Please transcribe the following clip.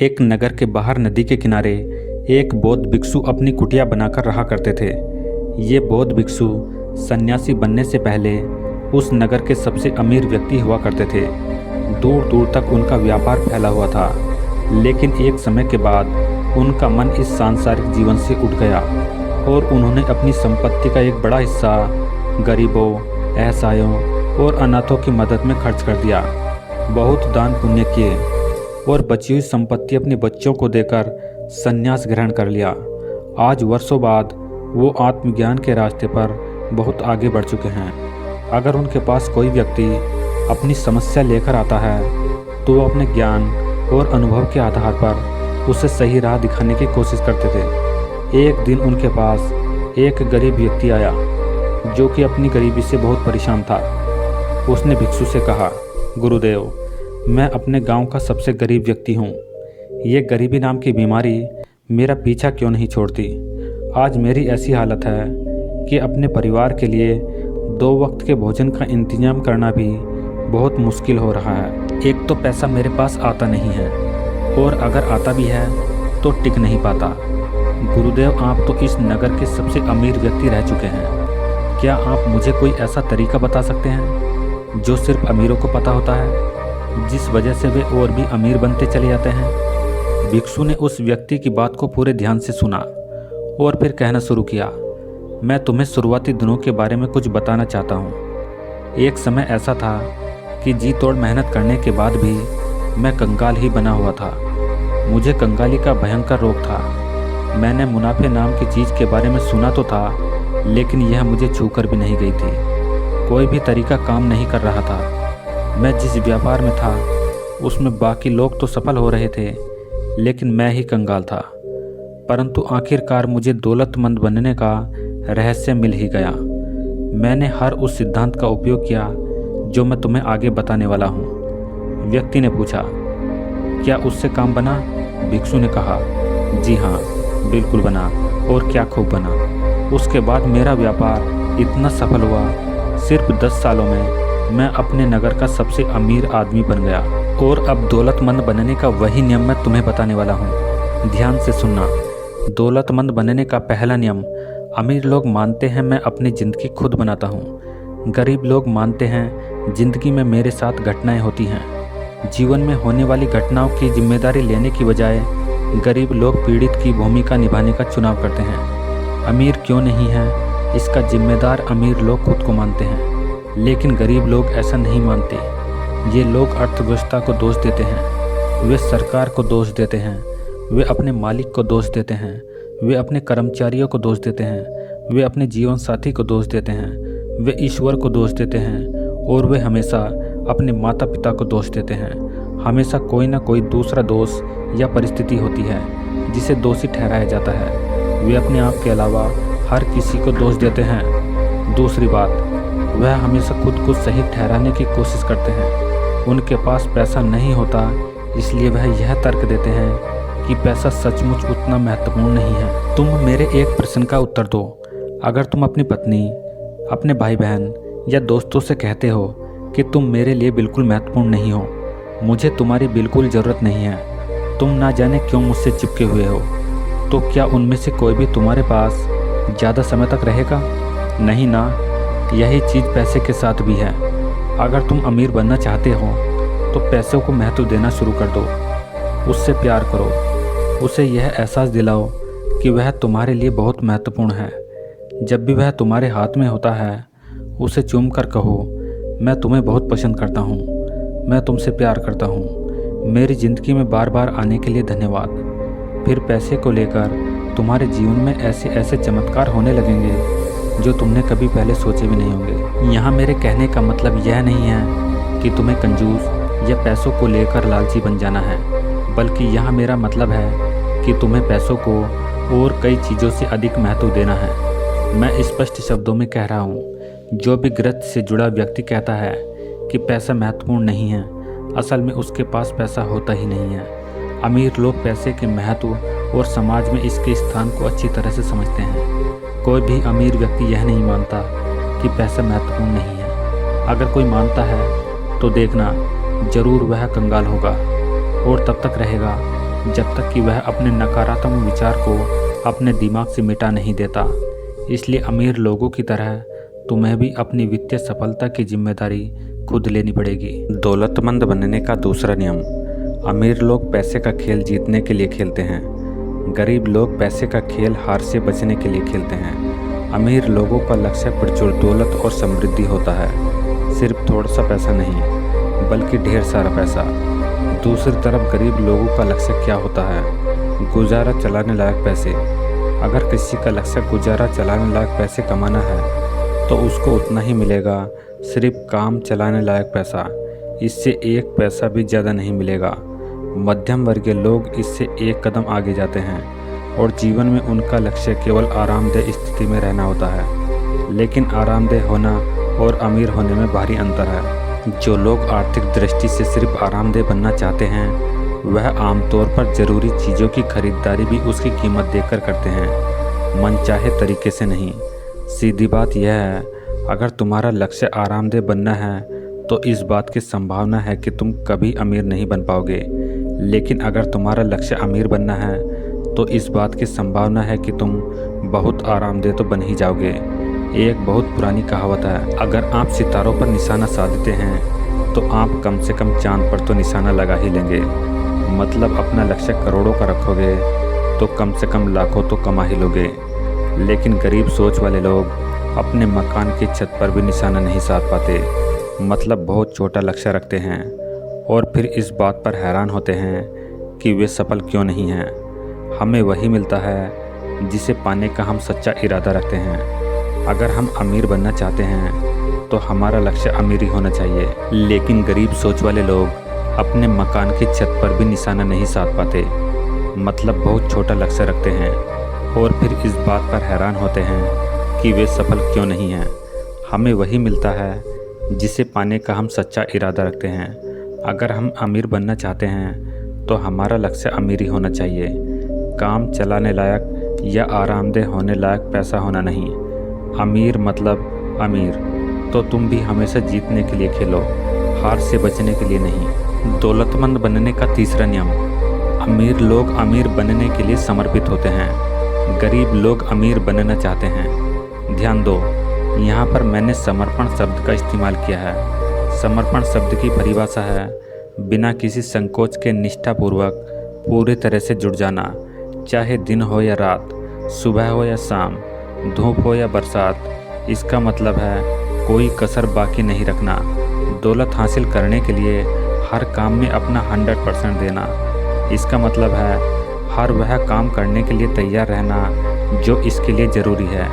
एक नगर के बाहर नदी के किनारे एक बौद्ध भिक्षु अपनी कुटिया बनाकर रहा करते थे। ये बौद्ध भिक्षु सन्यासी बनने से पहले उस नगर के सबसे अमीर व्यक्ति हुआ करते थे। दूर दूर तक उनका व्यापार फैला हुआ था, लेकिन एक समय के बाद उनका मन इस सांसारिक जीवन से उठ गया और उन्होंने अपनी संपत्ति का एक बड़ा हिस्सा गरीबों, असहायों और अनाथों की मदद में खर्च कर दिया। बहुत दान पुण्य किए और बची हुई संपत्ति अपने बच्चों को देकर संन्यास ग्रहण कर लिया। आज वर्षों बाद वो आत्मज्ञान के रास्ते पर बहुत आगे बढ़ चुके हैं। अगर उनके पास कोई व्यक्ति अपनी समस्या लेकर आता है तो वो अपने ज्ञान और अनुभव के आधार पर उसे सही राह दिखाने की कोशिश करते थे। एक दिन उनके पास एक गरीब व्यक्ति आया जो कि अपनी गरीबी से बहुत परेशान था। उसने भिक्षु से कहा, गुरुदेव, मैं अपने गांव का सबसे गरीब व्यक्ति हूँ। ये गरीबी नाम की बीमारी मेरा पीछा क्यों नहीं छोड़ती। आज मेरी ऐसी हालत है कि अपने परिवार के लिए 2 वक्त के भोजन का इंतजाम करना भी बहुत मुश्किल हो रहा है। एक तो पैसा मेरे पास आता नहीं है और अगर आता भी है तो टिक नहीं पाता। गुरुदेव, आप तो इस नगर के सबसे अमीर व्यक्ति रह चुके हैं। क्या आप मुझे कोई ऐसा तरीका बता सकते हैं जो सिर्फ अमीरों को पता होता है, जिस वजह से वे और भी अमीर बनते चले जाते हैं? भिक्षु ने उस व्यक्ति की बात को पूरे ध्यान से सुना और फिर कहना शुरू किया, मैं तुम्हें शुरुआती दिनों के बारे में कुछ बताना चाहता हूँ। एक समय ऐसा था कि जी तोड़ मेहनत करने के बाद भी मैं कंगाल ही बना हुआ था। मुझे कंगाली का भयंकर रोग था। मैंने मुनाफे नाम की चीज़ के बारे में सुना तो था, लेकिन यह मुझे छूकर भी नहीं गई थी। कोई भी तरीका काम नहीं कर रहा था। मैं जिस व्यापार में था उसमें बाकी लोग तो सफल हो रहे थे, लेकिन मैं ही कंगाल था। परंतु आखिरकार मुझे दौलतमंद बनने का रहस्य मिल ही गया। मैंने हर उस सिद्धांत का उपयोग किया जो मैं तुम्हें आगे बताने वाला हूँ। व्यक्ति ने पूछा, क्या उससे काम बना? भिक्षु ने कहा, जी हाँ, बिल्कुल बना, और क्या खूब बना। उसके बाद मेरा व्यापार इतना सफल हुआ, सिर्फ 10 सालों में मैं अपने नगर का सबसे अमीर आदमी बन गया। और अब दौलतमंद बनने का वही नियम मैं तुम्हें बताने वाला हूँ। ध्यान से सुनना। दौलतमंद बनने का पहला नियम, अमीर लोग मानते हैं मैं अपनी ज़िंदगी खुद बनाता हूँ। गरीब लोग मानते हैं ज़िंदगी में मेरे साथ घटनाएं होती हैं। जीवन में होने वाली घटनाओं की जिम्मेदारी लेने की बजाय गरीब लोग पीड़ित की भूमिका निभाने का चुनाव करते हैं। अमीर क्यों नहीं है, इसका जिम्मेदार अमीर लोग खुद को मानते हैं, लेकिन गरीब लोग ऐसा नहीं मानते। ये लोग अर्थव्यवस्था को दोष देते हैं, वे सरकार को दोष देते हैं, वे अपने मालिक को दोष देते हैं, वे अपने कर्मचारियों को दोष देते हैं, वे अपने जीवन साथी को दोष देते हैं, वे ईश्वर को दोष देते हैं, और वे हमेशा अपने माता पिता को दोष देते हैं। हमेशा कोई ना कोई दूसरा दोष या परिस्थिति होती है जिसे दोषी ठहराया जाता है। वे अपने आप के अलावा हर किसी को दोष देते हैं। दूसरी बात, वह हमेशा खुद को सही ठहराने की कोशिश करते हैं। उनके पास पैसा नहीं होता, इसलिए वह यह तर्क देते हैं कि पैसा सचमुच उतना महत्वपूर्ण नहीं है। तुम मेरे एक प्रश्न का उत्तर दो। अगर तुम अपनी पत्नी, अपने भाई बहन या दोस्तों से कहते हो कि तुम मेरे लिए बिल्कुल महत्वपूर्ण नहीं हो, मुझे तुम्हारी बिल्कुल ज़रूरत नहीं है, तुम ना जाने क्यों मुझसे चिपके हुए हो, तो क्या उनमें से कोई भी तुम्हारे पास ज़्यादा समय तक रहेगा? नहीं ना। यही चीज़ पैसे के साथ भी है। अगर तुम अमीर बनना चाहते हो तो पैसों को महत्व देना शुरू कर दो। उससे प्यार करो, उसे यह एहसास दिलाओ कि वह तुम्हारे लिए बहुत महत्वपूर्ण है। जब भी वह तुम्हारे हाथ में होता है, उसे चूम कर कहो, मैं तुम्हें बहुत पसंद करता हूँ, मैं तुमसे प्यार करता हूँ, मेरी ज़िंदगी में बार बार आने के लिए धन्यवाद। फिर पैसे को लेकर तुम्हारे जीवन में ऐसे ऐसे चमत्कार होने लगेंगे जो तुमने कभी पहले सोचे भी नहीं होंगे। यहाँ मेरे कहने का मतलब यह नहीं है कि तुम्हें कंजूस या पैसों को लेकर लालची बन जाना है, बल्कि यहाँ मेरा मतलब है कि तुम्हें पैसों को और कई चीज़ों से अधिक महत्व देना है। मैं स्पष्ट शब्दों में कह रहा हूँ, जो भी गृहस्थ से जुड़ा व्यक्ति कहता है कि पैसा महत्वपूर्ण नहीं है, असल में उसके पास पैसा होता ही नहीं है। अमीर लोग पैसे के महत्व और समाज में इसके स्थान को अच्छी तरह से समझते हैं। कोई भी अमीर व्यक्ति यह नहीं मानता कि पैसा महत्वपूर्ण नहीं है। अगर कोई मानता है तो देखना, जरूर वह कंगाल होगा और तब तक रहेगा जब तक कि वह अपने नकारात्मक विचार को अपने दिमाग से मिटा नहीं देता। इसलिए अमीर लोगों की तरह तुम्हें भी अपनी वित्तीय सफलता की जिम्मेदारी खुद लेनी पड़ेगी। दौलतमंद बनने का दूसरा नियम। अमीर लोग पैसे का खेल जीतने के लिए खेलते हैं, गरीब लोग पैसे का खेल हार से बचने के लिए खेलते हैं। अमीर लोगों का लक्ष्य प्रचुर दौलत और समृद्धि होता है, सिर्फ थोड़ा सा पैसा नहीं बल्कि ढेर सारा पैसा। दूसरी तरफ गरीब लोगों का लक्ष्य क्या होता है? गुजारा चलाने लायक पैसे। अगर किसी का लक्ष्य गुजारा चलाने लायक पैसे कमाना है तो उसको उतना ही मिलेगा, सिर्फ काम चलाने लायक पैसा। इससे एक पैसा भी ज़्यादा नहीं मिलेगा। मध्यम वर्गीय लोग इससे एक कदम आगे जाते हैं और जीवन में उनका लक्ष्य केवल आरामदेह स्थिति में रहना होता है। लेकिन आरामदेह होना और अमीर होने में भारी अंतर है। जो लोग आर्थिक दृष्टि से सिर्फ आरामदेह बनना चाहते हैं वह आमतौर पर ज़रूरी चीज़ों की खरीदारी भी उसकी कीमत देखकर करते हैं, मनचाहे तरीके से नहीं। सीधी बात यह है, अगर तुम्हारा लक्ष्य आरामदेह बनना है तो इस बात की संभावना है कि तुम कभी अमीर नहीं बन पाओगे। लेकिन अगर तुम्हारा लक्ष्य अमीर बनना है तो इस बात की संभावना है कि तुम बहुत आरामदेह तो बन ही जाओगे। एक बहुत पुरानी कहावत है, अगर आप सितारों पर निशाना साधते हैं तो आप कम से कम चांद पर तो निशाना लगा ही लेंगे। मतलब अपना लक्ष्य करोड़ों का रखोगे तो कम से कम लाखों तो कमा ही लोगे। लेकिन गरीब सोच वाले लोग अपने मकान की छत पर भी निशाना नहीं साध पाते, मतलब बहुत छोटा लक्ष्य रखते हैं और फिर इस बात पर हैरान होते हैं कि वे सफल क्यों नहीं हैं। हमें वही मिलता है जिसे पाने का हम सच्चा इरादा रखते हैं। अगर हम अमीर बनना चाहते हैं तो हमारा लक्ष्य अमीरी होना चाहिए। लेकिन गरीब सोच वाले लोग अपने मकान की छत पर भी निशाना नहीं साध पाते, मतलब बहुत छोटा लक्ष्य रखते हैं और फिर इस बात पर हैरान होते हैं कि वे सफल क्यों नहीं हैं। हमें वही मिलता है जिसे पाने का हम सच्चा इरादा रखते हैं। अगर हम अमीर बनना चाहते हैं तो हमारा लक्ष्य अमीरी होना चाहिए, काम चलाने लायक या आरामदेह होने लायक पैसा होना नहीं। अमीर मतलब अमीर, तो तुम भी हमेशा जीतने के लिए खेलो, हार से बचने के लिए नहीं। दौलतमंद बनने का तीसरा नियम। अमीर लोग अमीर बनने के लिए समर्पित होते हैं, गरीब लोग अमीर बनना चाहते हैं। ध्यान दो, यहाँ पर मैंने समर्पण शब्द का इस्तेमाल किया है। समर्पण शब्द की परिभाषा है बिना किसी संकोच के निष्ठापूर्वक पूरी तरह से जुड़ जाना, चाहे दिन हो या रात, सुबह हो या शाम, धूप हो या बरसात। इसका मतलब है कोई कसर बाकी नहीं रखना। दौलत हासिल करने के लिए हर काम में अपना 100% देना। इसका मतलब है हर वह काम करने के लिए तैयार रहना जो इसके लिए ज़रूरी है।